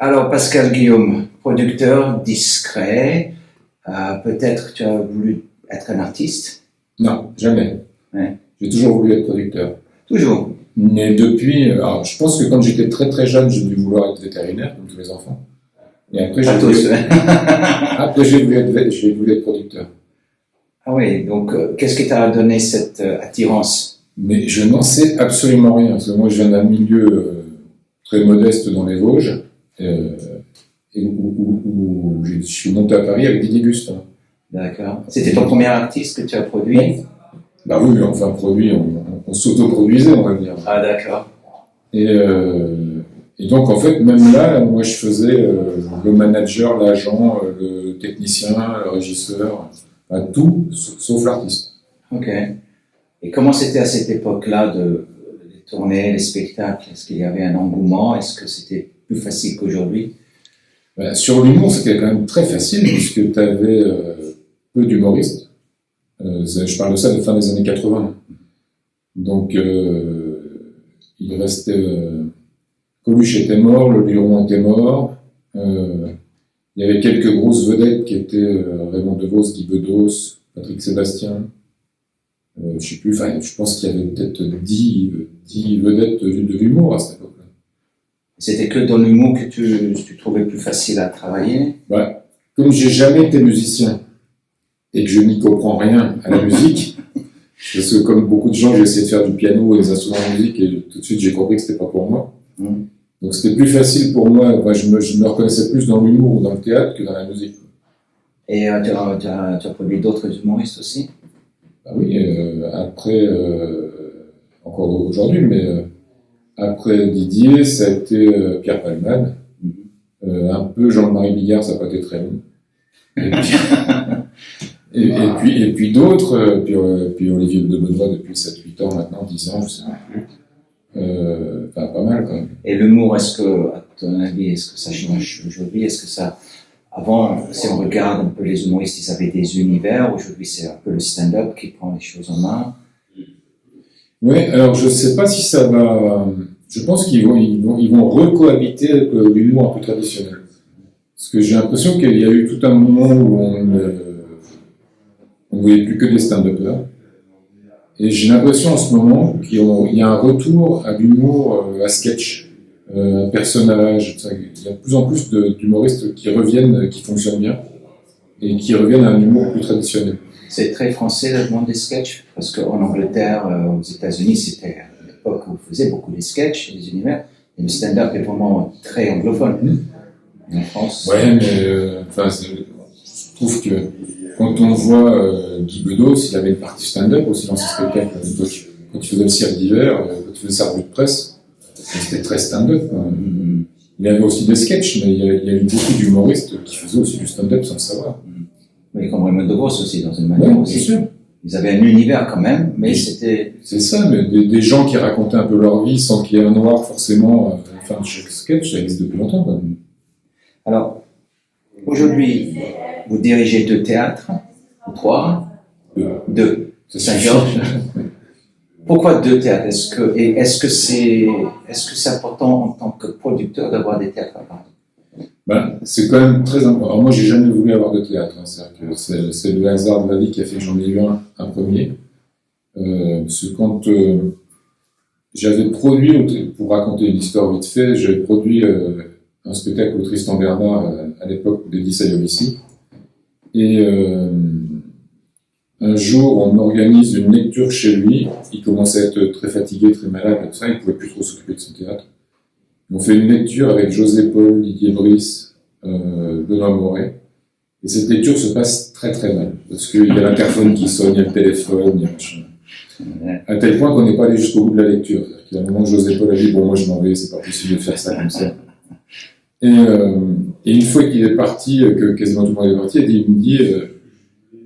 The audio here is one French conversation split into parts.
Alors, Pascal Guillaume, producteur discret, peut-être tu as voulu être un artiste? Non, jamais. Ouais. J'ai toujours voulu être producteur. Toujours. Mais depuis, alors je pense que quand j'étais très très jeune, j'ai dû vouloir être vétérinaire, comme tous les enfants. Et après, j'ai voulu être producteur. Ah oui, donc qu'est-ce qui t'a donné cette attirance? Mais je n'en sais absolument rien, parce que moi je viens d'un milieu très modeste dans les Vosges, et où je suis monté à Paris avec Didier Gustin. D'accord. C'était ton premier artiste que tu as produit? Bah oui, enfin produit, on s'autoproduisait, on va dire. Ah d'accord. Et donc en fait, même là, moi je faisais le manager, l'agent, le technicien, le régisseur, tout sauf l'artiste. Ok. Et comment c'était à cette époque-là les tournées, les spectacles? Est-ce qu'il y avait un engouement? Est-ce que c'était plus facile qu'aujourd'hui? Sur l'humour, c'était quand même très facile puisque tu avais peu d'humoristes. Je parle de ça de fin des années 80. Donc il restait... Coluche était mort, Le Luron était mort. Il y avait quelques grosses vedettes qui étaient Raymond DeVos, Guy Bedos, Patrick Sébastien. Je sais plus, enfin, je pense qu'il y avait peut-être 10 vedettes de l'humour à cette époque-là. C'était que dans l'humour que tu trouvais plus facile à travailler? Comme j'ai jamais été musicien et que je n'y comprends rien à la musique, parce que comme beaucoup de gens, j'ai essayé de faire du piano et des instruments de musique et tout de suite j'ai compris que c'était pas pour moi. Donc c'était plus facile pour moi, je me reconnaissais plus dans l'humour ou dans le théâtre que dans la musique. Et tu as produit d'autres humoristes aussi? Oui, après, encore aujourd'hui, mais après Didier, ça a été Pierre Palmade, un peu Jean-Marie Bigard, ça n'a pas été très long. Et puis d'autres, puis Olivier de Benoît depuis 7-8 ans maintenant, 10 ans, je ne sais plus. Enfin, pas mal quand même. Et l'humour, est-ce que, à ton avis, est-ce que ça change aujourd'hui? Est-ce que ça... Avant, si on regarde un peu les humoristes, ils avaient des univers. Aujourd'hui, c'est un peu le stand-up qui prend les choses en main. Oui, alors je ne sais pas si ça va... Je pense qu'ils vont recohabiter avec l'humour un peu traditionnel. Parce que j'ai l'impression qu'il y a eu tout un moment où on ne voyait plus que des stand-uppers. Et j'ai l'impression en ce moment qu'il y a un retour à l'humour à sketch, à personnage. Il y a de plus en plus d'humoristes qui reviennent, qui fonctionnent bien, et qui reviennent à un humour plus traditionnel. C'est très français le monde des sketchs, parce qu'en Angleterre, aux États-Unis, c'était à l'époque où on faisait beaucoup des sketchs, des univers, et le stand-up est vraiment très anglophone. En France. Ouais, mais je trouve que quand on voit Guy Bedos, il avait une partie stand-up aussi dans ses spectacles. Quand il faisait le cirque d'hiver, quand il faisait sa revue de presse, c'était très stand-up. Il y avait aussi des sketchs, mais il y a eu beaucoup d'humoristes qui faisaient aussi du stand-up sans le savoir. Oui, comme Raymond DeVos aussi, dans une manière aussi. Bien sûr. Ils avaient un univers quand même, mais c'était... C'est ça, mais des gens qui racontaient un peu leur vie sans qu'il y ait un noir forcément à la fin de chaque sketch, ça existe depuis longtemps quand même. Alors, aujourd'hui, vous dirigez 2 théâtres, ou 3? 2. Saint-Georges. Pourquoi 2 théâtres? Est-ce que c'est important en tant que producteur d'avoir des théâtres à Paris? C'est quand même très important. Alors moi, j'ai jamais voulu avoir de théâtre. C'est le hasard de la vie qui a fait que j'en ai eu un premier. Parce que quand j'avais produit, pour raconter une histoire vite fait, j'avais produit un spectacle au Tristan Bernard à l'époque d'Eddie Sayovici. Et un jour, on organise une lecture chez lui. Il commençait à être très fatigué, très malade, et tout ça. Il ne pouvait plus trop s'occuper de son théâtre. On fait une lecture avec José Paul, Didier Brice, Benoît Moret. Et cette lecture se passe très très mal. Parce qu'il y a l'interphone qui sonne, il y a le téléphone, il y a machin. À tel point qu'on n'est pas allé jusqu'au bout de la lecture. Il y a un moment, José Paul a dit « Bon, moi je m'en vais, c'est pas possible de faire ça comme ça. » Et une fois qu'il est parti, que quasiment tout le monde est parti, il me dit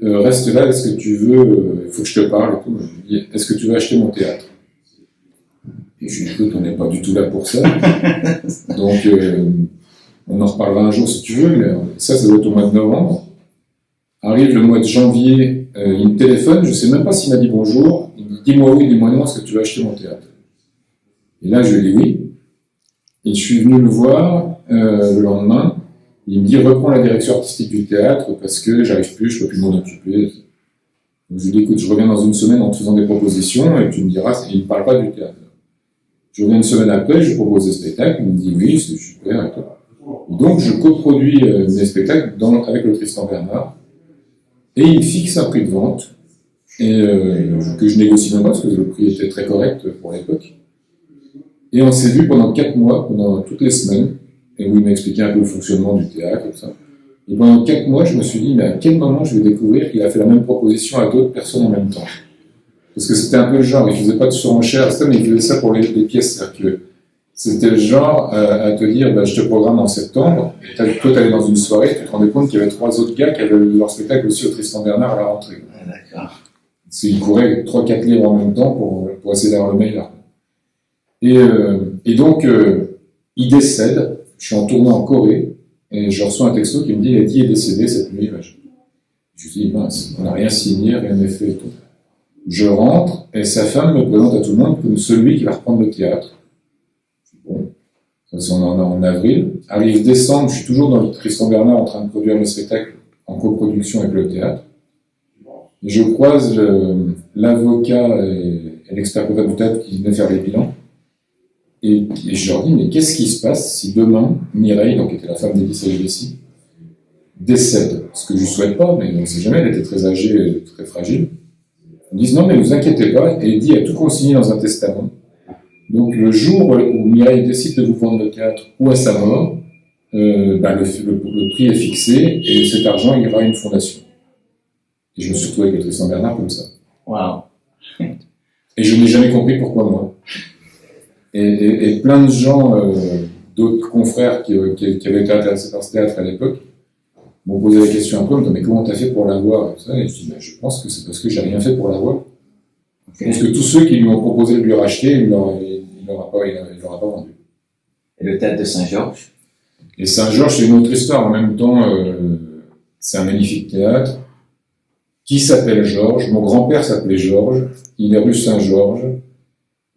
reste là, est-ce que tu veux, il faut que je te parle et tout. Je lui dis, est-ce que tu veux acheter mon théâtre? Et je lui dis, écoute, on n'est pas du tout là pour ça. Donc, on en reparlera un jour si tu veux, mais ça doit être au mois de novembre. Arrive le mois de janvier, il me téléphone, je ne sais même pas s'il m'a dit bonjour. Il me dit, dis-moi oui, dis-moi non, est-ce que tu veux acheter mon théâtre? Et là, je lui dis oui. Et je suis venu le voir, le lendemain. Il me dit reprends la direction artistique du théâtre parce que j'arrive plus, je peux plus m'en occuper. Donc je lui dis écoute, je reviens dans une semaine en te faisant des propositions et tu me diras. Et il ne parle pas du théâtre. Je reviens une semaine après, je lui propose des spectacles, il me dit oui, c'est super et tout. Et donc je coproduis mes spectacles avec le Tristan Bernard et il me fixe un prix de vente et que je négocie même pas parce que le prix était très correct pour l'époque. Et on s'est vu pendant 4 mois, pendant toutes les semaines, et où il m'a expliqué un peu le fonctionnement du théâtre et tout ça. Et pendant 4 mois, je me suis dit, mais à quel moment je vais découvrir qu'il a fait la même proposition à d'autres personnes en même temps? Parce que c'était un peu le genre, il faisait pas de surenchère, mais il faisait ça pour les pièces. C'est-à-dire que c'était le genre à te dire, bah, je te programme en septembre, et toi t'allais dans une soirée, tu te rendais compte qu'il y avait 3 autres gars qui avaient leur spectacle aussi au Tristan Bernard à la rentrée. Ah, d'accord. Parce qu'ils couraient 3-4 livres en même temps pour essayer d'avoir le meilleur. Et donc, il décède, je suis en tournée en Corée, et je reçois un texto qui me dit, Eddie est décédé cette nuit. Je me dis, mince, on n'a rien signé, rien n'est fait et tout. Je rentre, et sa femme me présente à tout le monde comme celui qui va reprendre le théâtre. Bon, ça c'est en avril. Arrive décembre, je suis toujours dans le Tristan Bernard en train de produire mes spectacles en coproduction avec le théâtre. Et je croise l'avocat et l'expert comptable du théâtre qui venait faire les bilans. Et je leur dis, mais qu'est-ce qui se passe si demain, Mireille, donc qui était la femme d'Eddie Saljevesi, décède? Ce que je ne souhaite pas, mais on ne sait jamais, elle était très âgée et très fragile. Ils disent, non, mais ne vous inquiétez pas, et Eddie a tout consigné dans un testament. Donc le jour où Mireille décide de vous vendre le théâtre ou à sa mort, le prix est fixé et cet argent ira à une fondation. Et je me suis retrouvé avec le Tristan Bernard comme ça. Wow. Et je n'ai jamais compris pourquoi moi. Et plein de gens, d'autres confrères qui avaient été intéressés par ce théâtre à l'époque, m'ont posé la question un peu, mais comment t'as fait pour l'avoir? Et je dis, je pense que c'est parce que j'ai rien fait pour l'avoir. Je pense que tous ceux qui lui ont proposé de lui racheter, il l'aura pas vendu. Et le théâtre de Saint-Georges? Et Saint-Georges, c'est une autre histoire. En même temps, c'est un magnifique théâtre qui s'appelle Georges. Mon grand-père s'appelait Georges. Il est rue Saint-Georges.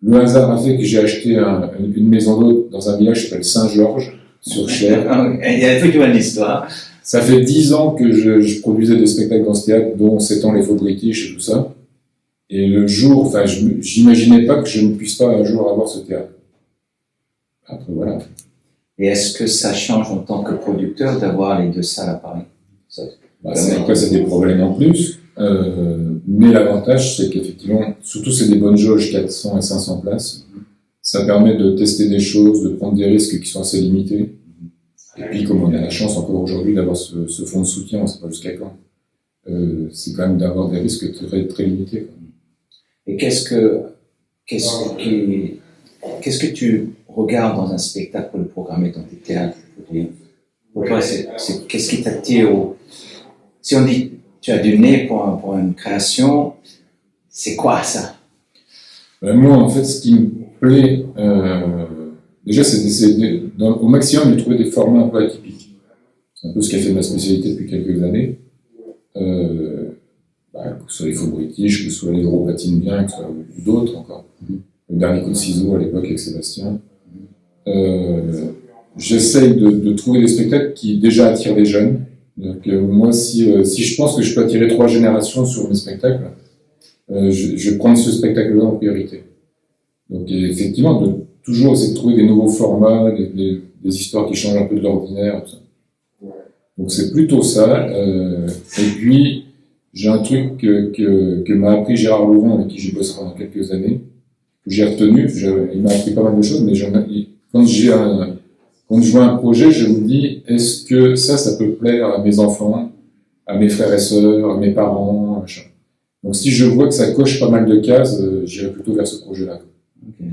Le hasard a fait que j'ai acheté une maison d'hôte dans un village qui s'appelle Saint-Georges, sur Cher. Il y a toute une histoire. Ça fait 10 ans que je produisais des spectacles dans ce théâtre, dont 7 ans les faux british et tout ça. Et le jour, j'imaginais pas que je ne puisse pas un jour avoir ce théâtre. Après, voilà. Et est-ce que ça change en tant que producteur d'avoir les 2 salles à Paris? Après, c'est des problèmes en plus. Mais l'avantage, c'est qu'effectivement, surtout c'est des bonnes jauges, 400 et 500 places. Ça permet de tester des choses, de prendre des risques qui sont assez limités. Et puis, comme on a la chance encore aujourd'hui d'avoir ce fonds de soutien, on ne sait pas jusqu'à quand, c'est quand même d'avoir des risques très, très limités. Et qu'est-ce que tu regardes dans un spectacle pour le programmer dans tes théâtres? Pour toi, qu'est-ce qui t'attire si on dit tu as du nez pour une création, c'est quoi ça? Moi, en fait, ce qui me plaît, déjà, c'est d'essayer au maximum de trouver des formats un peu atypiques. C'est un peu ce qui a fait ma spécialité depuis quelques années. Que ce soit les faux british, que ce soit les gros patines bien, que ce soit d'autres encore. Le dernier coup de ciseaux à l'époque avec Sébastien. J'essaye de trouver des spectacles qui déjà attirent les jeunes. Donc, moi, si je pense que je peux attirer 3 générations sur mes spectacles, je vais prendre ce spectacle-là en priorité. Donc, effectivement, de toujours essayer de trouver des nouveaux formats, des histoires qui changent un peu de l'ordinaire. Tout ça. Donc, c'est plutôt ça. Et puis, j'ai un truc que m'a appris Gérard Louvain, avec qui j'ai bossé pendant quelques années, que j'ai retenu. Il m'a appris pas mal de choses, mais quand je vois un projet, je me dis, est-ce que ça peut plaire à mes enfants, à mes frères et sœurs, à mes parents, machin. Donc si je vois que ça coche pas mal de cases, j'irai plutôt vers ce projet-là. Okay.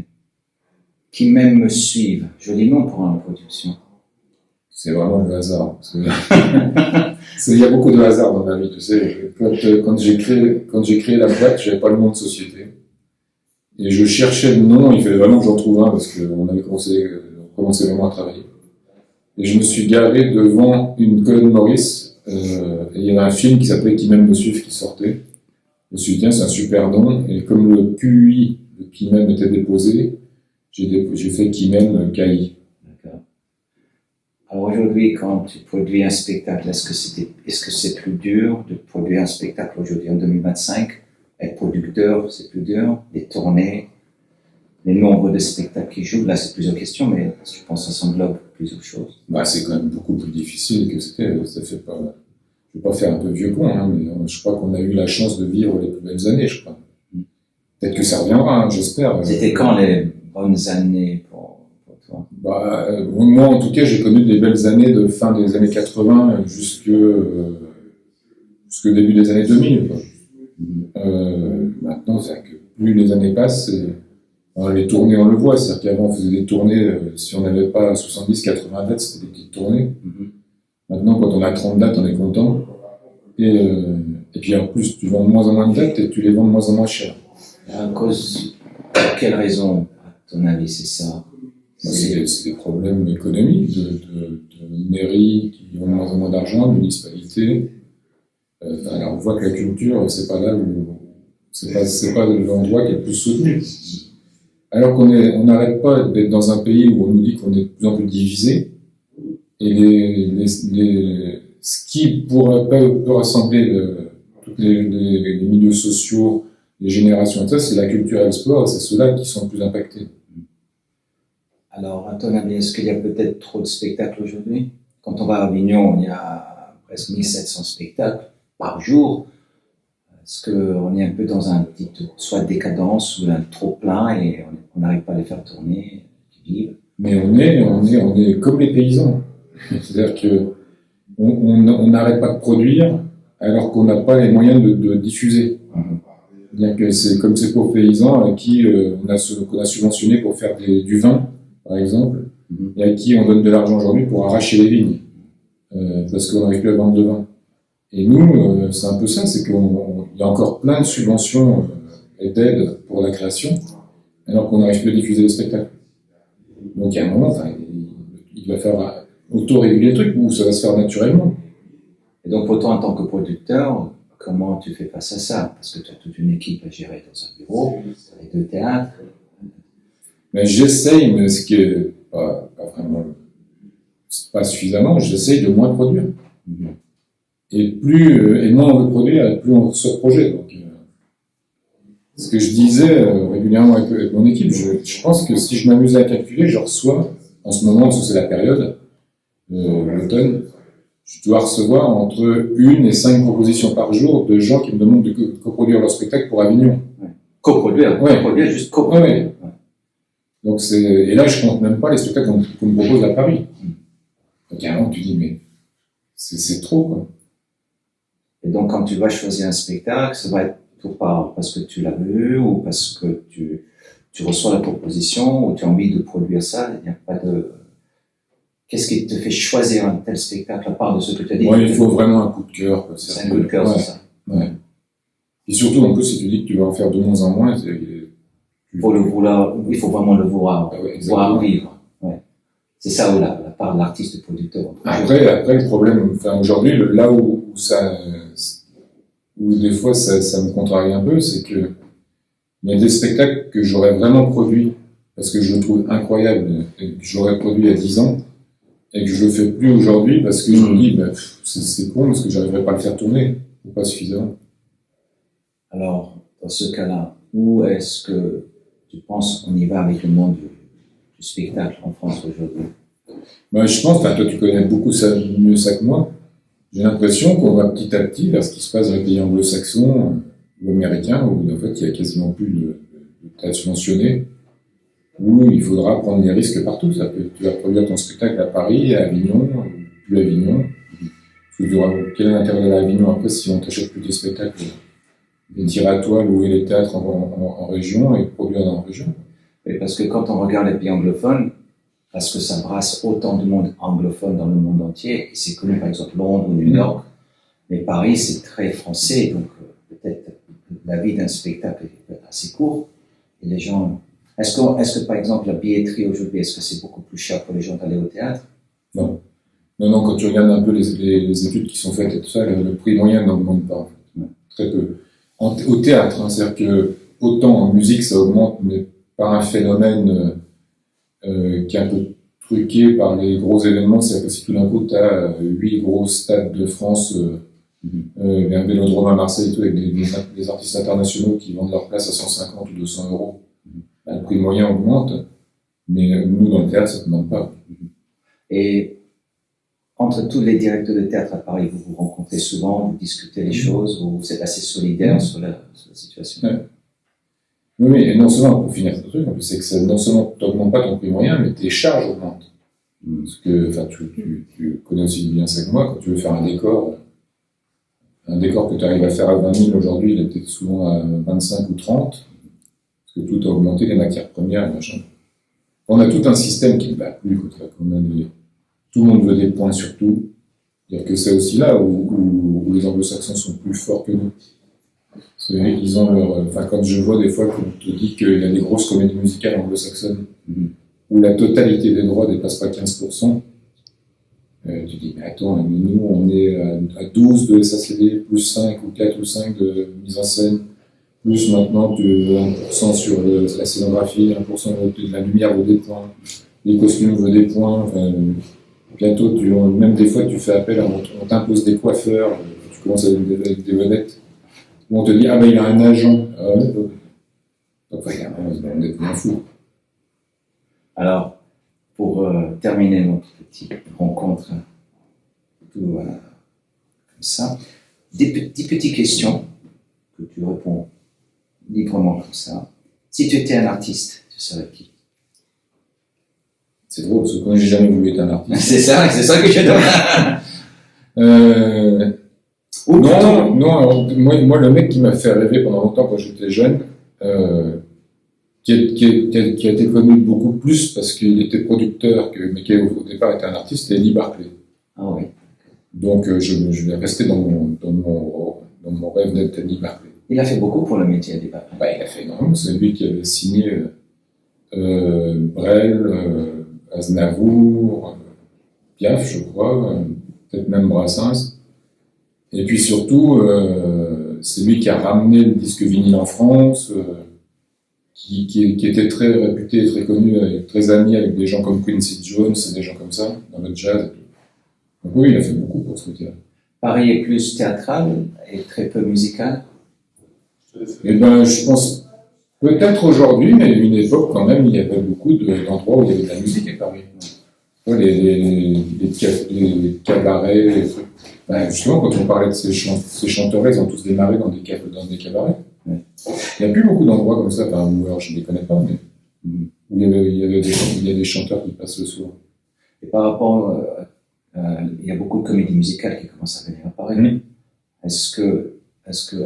Qui même me suivent. Joli nom pour une production. C'est vraiment le hasard. Il y a beaucoup de hasard dans ma vie, tu sais. Quand j'ai créé la boîte, j'avais pas le nom de société. Et je cherchais le nom, il fallait vraiment que j'en trouve un parce qu'on avait commencé vraiment à travailler. Et je me suis garé devant une colonne Maurice, et il y avait un film qui s'appelait Qui m'aime me suivre qui sortait. Je me suis dit, tiens, c'est un super nom, et comme le QI de Qui m'aime était déposé, j'ai fait Qui m'aime KI. D'accord. aujourd'hui, quand tu produis un spectacle, est-ce que c'est plus dur de produire un spectacle aujourd'hui en 2025? Être producteur, c'est plus dur. Les tournées, les nombres de spectacles qui jouent, là, c'est plusieurs questions, mais je pense que ça englobe plusieurs choses. Bah, c'est quand même beaucoup plus difficile que c'était. Ça fait pas. Je vais pas faire un peu vieux con, hein, mais je crois qu'on a eu la chance de vivre les plus belles années, je crois. Peut-être que ça reviendra, hein, j'espère. C'était quand les bonnes années pour toi? Bah, moi, en tout cas, j'ai connu des belles années de fin des années 80 jusque début des années 2000. Quoi. Maintenant, c'est que plus les années passent, les tournées, on le voit. C'est-à-dire qu'avant, on faisait des tournées, si on n'avait pas 70, 80 dates, c'était des petites tournées. Maintenant, quand on a 30 dates, on est content. Et puis en plus, tu vends de moins en moins de dates et tu les vends de moins en moins cher. À cause de quelle raison, à ton avis, c'est ça? C'est des problèmes économiques de mairies qui ont de moins en moins d'argent, de municipalités. Alors on voit que la culture, c'est pas là où c'est pas l'endroit qui est le plus soutenu. Alors on n'arrête pas d'être dans un pays où on nous dit qu'on est de plus en plus divisé. Et ce qui peut rassembler tous les milieux sociaux, les générations et ça, c'est la culture et le sport, et c'est ceux-là qui sont le plus impactés. Alors, à ton avis, est-ce qu'il y a peut-être trop de spectacles aujourd'hui? Quand on va à Avignon, il y a presque 1700 spectacles par jour. Est-ce qu'on est un peu dans un petit, soit décadence ou un trop plein et on n'arrive pas à les faire tourner, qui vivent? Mais on est comme les paysans. C'est-à-dire que on n'arrête pas de produire alors qu'on n'a pas les moyens de diffuser. C'est-à-dire que c'est comme ces pauvres paysans à qui qu'on a subventionné pour faire du vin, par exemple, et à qui on donne de l'argent aujourd'hui pour arracher les vignes, parce qu'on n'arrive plus à vendre de vin. Et nous, c'est un peu ça, c'est qu'il y a encore plein de subventions et d'aides pour la création, alors qu'on n'arrive plus à diffuser les spectacles. Donc il y a un moment, il va falloir auto-réguler le truc, ou ça va se faire naturellement. Et donc pour toi, en tant que producteur, comment tu fais face à ça? Parce que tu as toute une équipe à gérer dans un bureau, tu as 2 théâtres. Mais j'essaye, mais ce qui est pas vraiment, c'est pas suffisamment, j'essaye de moins produire. Et moins on veut produire, plus on reçoit de projets. Donc, ce que je disais régulièrement avec mon équipe, je pense que si je m'amusais à calculer, je reçois, en ce moment, parce que c'est la période, l'automne, je dois recevoir entre 1 et 5 propositions par jour de gens qui me demandent de coproduire leur spectacle pour Avignon. Coproduire, juste coproduire. Donc et là, je compte même pas les spectacles qu'on me propose à Paris. Donc à un moment, tu dis, mais c'est trop, quoi. Et donc, quand tu vas choisir un spectacle, ça va être parce que tu l'as vu ou parce que tu reçois la proposition ou tu as envie de produire ça. Il n'y a pas de... Qu'est-ce qui te fait choisir un tel spectacle à part de ce que tu as dit? Il faut vraiment un coup de cœur. C'est un coup de cœur, c'est ça. Ouais. Et surtout, en plus, si tu dis que tu vas en faire de moins en moins, il faut vraiment le voir, voir vivre. Ouais. C'est ça, la part de l'artiste producteur. Après, le problème, aujourd'hui, là où des fois ça me contrarie un peu, c'est que il y a des spectacles que j'aurais vraiment produits parce que je le trouve incroyable et que j'aurais produit il y a 10 ans et que je le fais plus aujourd'hui parce que je me dis, c'est con parce que j'arriverai pas à le faire tourner, ou pas suffisamment. Alors, dans ce cas-là, où est-ce que tu penses qu'on y va avec le monde du spectacle en France aujourd'hui? Je pense, toi tu connais beaucoup mieux ça que moi, j'ai l'impression qu'on va petit à petit vers ce qui se passe dans les pays anglo-saxons ou américains, où en fait il y a quasiment plus de théâtre subventionné, où il faudra prendre des risques partout. Ça peut, tu vas produire ton spectacle à Paris, à Avignon, plus Avignon. Quel est l'intérêt d'aller à Avignon après si on t'achète plus des spectacles, des tirs à toile, louer les théâtres en région et produire dans la région? Oui, parce que quand on regarde les pays anglophones, parce que ça brasse autant de monde anglophone dans le monde entier, et c'est connu par exemple Londres ou New York, mais Paris c'est très français, donc peut-être la vie d'un spectacle peut être assez court, et les gens... Est-ce que par exemple la billetterie aujourd'hui, est-ce que c'est beaucoup plus cher pour les gens d'aller au théâtre? Non, quand tu regardes un peu les études qui sont faites et tout ça, le prix moyen n'augmente pas, en fait. Très peu. Au théâtre, c'est-à-dire que autant en musique ça augmente, mais par un phénomène qui est un peu truqué par les gros événements, c'est-à-dire que si tout d'un coup tu as 8 gros stades de France, un Vélodrome à Marseille, tout, avec des artistes internationaux qui vendent leur place à 150 ou 200 euros, le prix moyen augmente, mais nous dans le théâtre ça ne demande pas. Et entre tous les directeurs de théâtre à Paris, vous vous rencontrez souvent, vous discutez les choses, vous êtes assez solidaires sur la situation. Ouais. Oui, et non seulement, pour finir ce truc, c'est que ça, non seulement tu n'augmentes pas ton prix moyen, mais tes charges augmentent. Parce que, enfin, tu connais aussi bien ça que moi, quand tu veux faire un décor que tu arrives à faire à 20 000 aujourd'hui, il est peut-être souvent à 25 ou 30, parce que tout a augmenté, les matières premières et machin. On a tout un système qui ne va plus, tout le monde veut des points sur tout. C'est-à-dire que c'est aussi là où les anglo-saxons sont plus forts que nous. Ils ont quand je vois des fois qu'on te dit qu'il y a des grosses comédies musicales anglo-saxonnes où la totalité des droits ne dépasse pas 15%, tu dis, mais attends, nous on est à 12 de SACD, plus 5 ou 4 ou 5 de mise en scène, plus maintenant 1% sur la scénographie, 1% de la lumière vaut des points, les costumes vaut des points, bientôt, même des fois tu fais appel, on t'impose des coiffeurs, tu commences avec des vedettes. Où on te dit, ah ben il a un agent. Donc, on est bien fou. Alors, pour terminer notre petite rencontre, comme ça, des petites questions que tu réponds librement comme ça. Si tu étais un artiste, tu serais qui? C'est drôle, parce que moi j'ai jamais voulu être un artiste. c'est ça que je demande. Non, moi, le mec qui m'a fait rêver pendant longtemps quand j'étais jeune, qui a été connu beaucoup plus parce qu'il était producteur, mais qui au départ était un artiste, c'était Lee Barclay. Ah oui. Donc je vais rester dans mon rêve d'être Lee Barclay. Il a fait beaucoup pour le métier Lee Barclay. Il a fait énormément. C'est lui qui avait signé Brel, Aznavour, Piaf, je crois, peut-être même Brassens. Et puis surtout, c'est lui qui a ramené le disque vinyle en France, qui était très réputé et très connu, très ami avec des gens comme Quincy Jones et des gens comme ça, dans le jazz. Donc oui, il a fait beaucoup pour ce métier. Paris est plus théâtral et très peu musical. Eh ben, je pense, peut-être aujourd'hui, mais à une époque quand même, il y avait beaucoup d'endroits où il y avait de la musique à Paris. Les cabarets, les trucs. Justement, quand on parlait de ces chanteurs-là, ils ont tous démarré dans des cabarets. Ouais. Il n'y a plus beaucoup d'endroits comme ça, ou alors je ne les connais pas, mais où il y a des chanteurs qui passent le soir. Et par rapport, il y a beaucoup de comédies musicales qui commencent à venir à Paris. Est-ce que,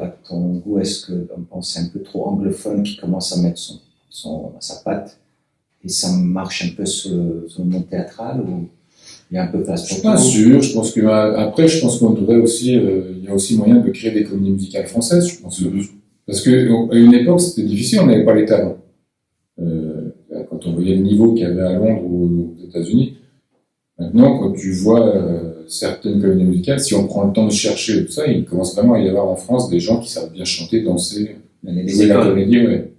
à ton goût, est-ce qu'on pense un peu trop anglophone qui commence à mettre sa patte et ça marche un peu sur le monde théâtral ou il y a un peu place pour tout? Je suis pas sûr. Je pense après, je pense qu'on devrait aussi, il y a aussi moyen de créer des comédies musicales françaises, je pense. Parce que à une époque, c'était difficile, on n'avait pas les talents. Quand on voyait le niveau qu'il y avait à Londres ou aux États-Unis. Maintenant, quand tu vois certaines comédies musicales, si on prend le temps de chercher tout ça, il commence vraiment à y avoir en France des gens qui savent bien chanter, danser, jouer la comédie, ouais.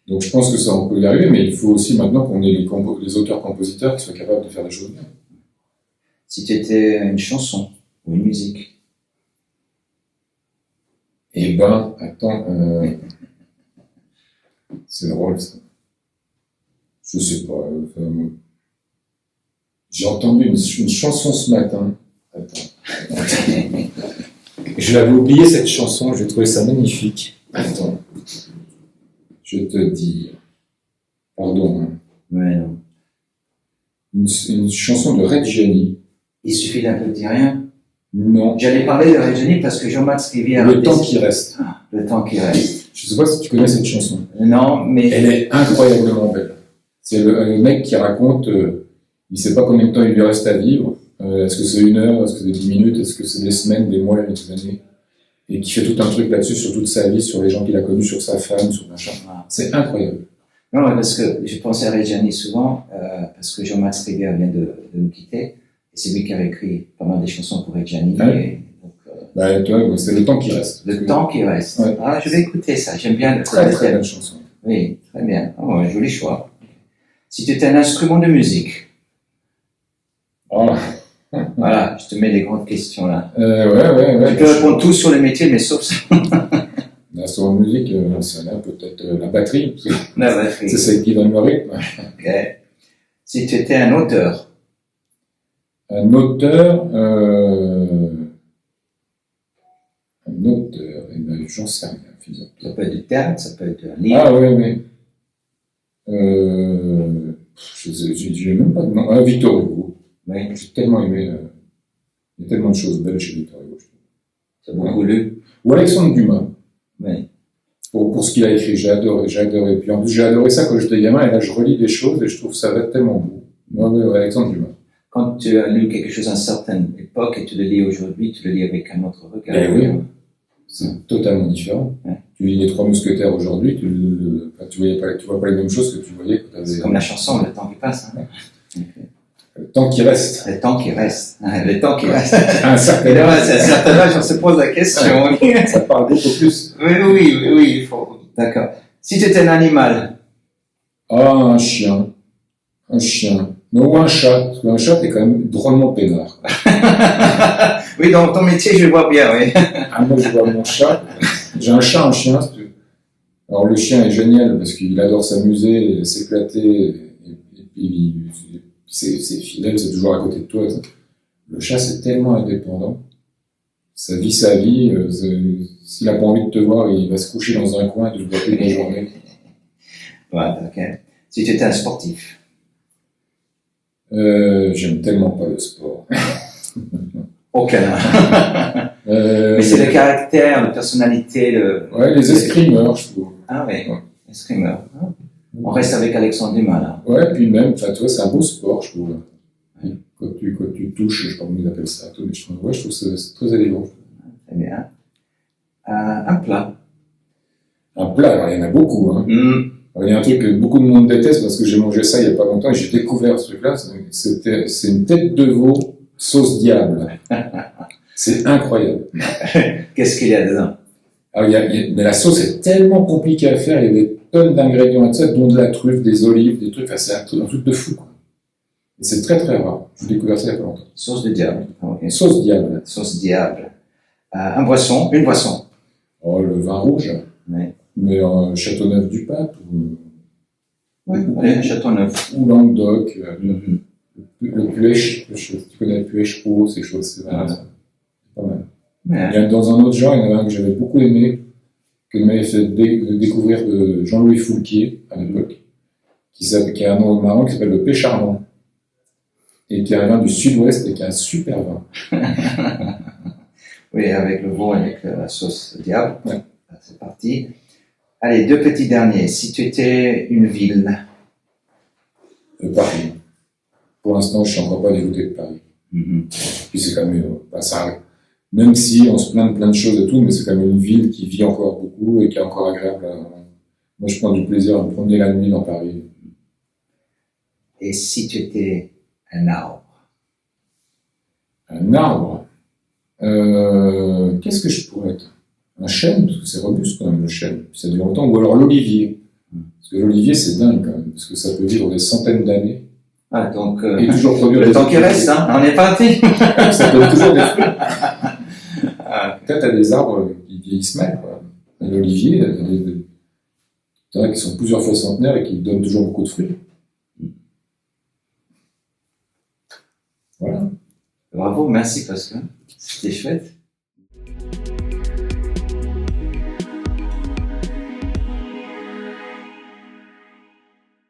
Donc je pense que ça, on peut y arriver, mais il faut aussi maintenant qu'on ait les auteurs-compositeurs qui soient capables de faire des choses bien. Si tu étais une chanson ou une musique? Eh ben, attends, c'est drôle ça. Je sais pas. J'ai entendu une chanson ce matin. Attends. Je l'avais oublié cette chanson, j'ai trouvé ça magnifique. Attends. Je vais te dire. Pardon. Ouais, non. Une chanson de Reggiani. Il suffit d'un petit rien. Non. J'allais parler de Reggiani parce que Jean-Max Rivière. Le temps qui reste. Le temps qui reste. Je sais pas si tu connais cette chanson. Non, mais. Elle est incroyablement belle. C'est le mec qui raconte, il sait pas combien de temps il lui reste à vivre. Est-ce que c'est 1 heure, est-ce que c'est 10 minutes, est-ce que c'est des semaines, des mois, des années. Et qui fait tout un truc là-dessus, sur toute sa vie, sur les gens qu'il a connus, sur sa femme, sur machin. C'est incroyable. Non, parce que je pensais à Reggiani souvent, parce que Jean-Max Rivière vient de nous quitter, et c'est lui qui avait écrit pas mal des chansons pour Reggiani. Ouais. Donc, c'est le temps qui reste. Le temps qui reste. Ouais. Ah, je vais écouter ça, j'aime bien le très belle chanson. Oui, très bien. Oh, un joli choix. Si tu étais un instrument de musique, Ah, voilà, je te mets les grandes questions là. ouais. Tu peux répondre tout sur le métier, mais sauf ça. L'instrument de musique, ça a peut-être la batterie, parce que La batterie. c'est celle qui donne le rythme. Ok. Si tu étais un auteur, Un auteur, eh ben, j'en sais rien, finalement. ça peut être du théâtre, ça peut être un livre. Ah ouais. J'ai même pas de nom. Ah, Victor Hugo. Oui, J'ai tellement aimé. Il y a tellement de choses belles chez Victor Hugo. tu as beaucoup lu. Ou Alexandre Dumas. Oui. Pour ce qu'il a écrit, j'ai adoré. Puis en plus, j'ai adoré ça quand j'étais gamin, et là, je relis des choses et je trouve ça va être tellement beau. Ouais, Alexandre Dumas. Quand tu as lu quelque chose à une certaine époque et tu le lis aujourd'hui, tu le lis avec un autre regard. Eh oui. C'est totalement différent. Ouais. Tu lis les Trois Mousquetaires aujourd'hui, tu vois pas les mêmes choses que tu voyais quand tu C'est avais. comme la chanson, le temps qui passe. Hein. Le temps qui reste. Le temps qui reste. Le temps qui reste. À un certain Et là, âge, c'est à un certain âge, on se pose la question. ça parle beaucoup plus. Oui, il faut. D'accord. Si tu étais un animal, Ah, un chien. Mais ou un chat. Parce qu'un chat, t'es quand même drôlement peinard. oui, dans ton métier, je le vois bien, oui. Ah, moi, je vois mon chat. J'ai un chat, un chien. Alors, le chien est génial parce qu'il adore s'amuser, s'éclater. Et puis, c'est fidèle, c'est toujours à côté de toi. Le chat, c'est tellement indépendant. Ça vit sa vie. S'il n'a pas envie de te voir, il va se coucher dans un coin et tu le vois toute la journée. Ouais, ok. Si tu étais un sportif, J'aime tellement pas le sport. aucun. Mais c'est le caractère, la personnalité, Ouais, les escrimeurs, je trouve. Ah oui, Ouais. escrimeur. On reste avec Alexandre Dumas, là. Ouais, puis même, tu vois, c'est un beau sport, je trouve. Quand tu touches, je sais pas comment ils appellent ça, tout, mais je trouve que c'est très élégant. Très bien. Un plat. Un plat, alors, il y en a beaucoup, hein. Alors, il y a un truc que beaucoup de monde déteste parce que j'ai mangé ça il y a pas longtemps et j'ai découvert ce truc-là. C'est une tête de veau sauce diable. C'est incroyable. Qu'est-ce qu'il y a dedans? Alors, mais la sauce est tellement compliquée à faire, il y a des tonnes d'ingrédients et tout ça, dont de la truffe, des olives, des trucs, enfin, c'est un truc de fou, quoi. Et c'est très très rare. J'ai découvert ça il y a pas longtemps. Sauce de diable. Okay. Sauce diable. Sauce diable. Un boisson, une boisson. Oh, le vin rouge. Oui. Mais Châteauneuf-du-Pape Oui, allez, Châteauneuf. ou Languedoc, le Puech, tu connais le Puech Roux, ces choses, c'est vraiment ça. C'est pas mal. Ouais. Il y a, dans un autre genre, il y en a un que j'avais beaucoup aimé, que m'avait fait découvrir de Jean-Louis Foulquier à l'époque, qui a un nom marrant qui s'appelle le Pécharmant, et qui est un vin du sud-ouest et qui a un super vin. Oui, avec le veau, avec la sauce diable. Ouais. C'est parti. Allez, deux petits derniers. Si tu étais une ville, Paris. Pour l'instant, je suis encore pas dégoûté de Paris. Puis c'est quand même, ça, même si on se plaint de plein de choses et tout, mais c'est quand même une ville qui vit encore beaucoup et qui est encore agréable. Moi, je prends du plaisir à me promener la nuit dans Paris. et si tu étais un arbre, Un arbre. Qu'est-ce que je pourrais être? Un chêne, parce que c'est robuste quand même, le chêne. Puis ça dure longtemps. Ou alors l'olivier. Parce que l'olivier, c'est dingue quand même, parce que ça peut vivre des centaines d'années. ah, donc Et toujours produire le des temps qui fruits. reste, hein, on est parti. Ça donne toujours des fruits. Ah, Peut-être t'as des arbres qui vieillissent mal, quoi. Et l'olivier, t'en as qui sont plusieurs fois centenaires et qui donnent toujours beaucoup de fruits. Voilà. bravo, merci Pascal, c'était chouette.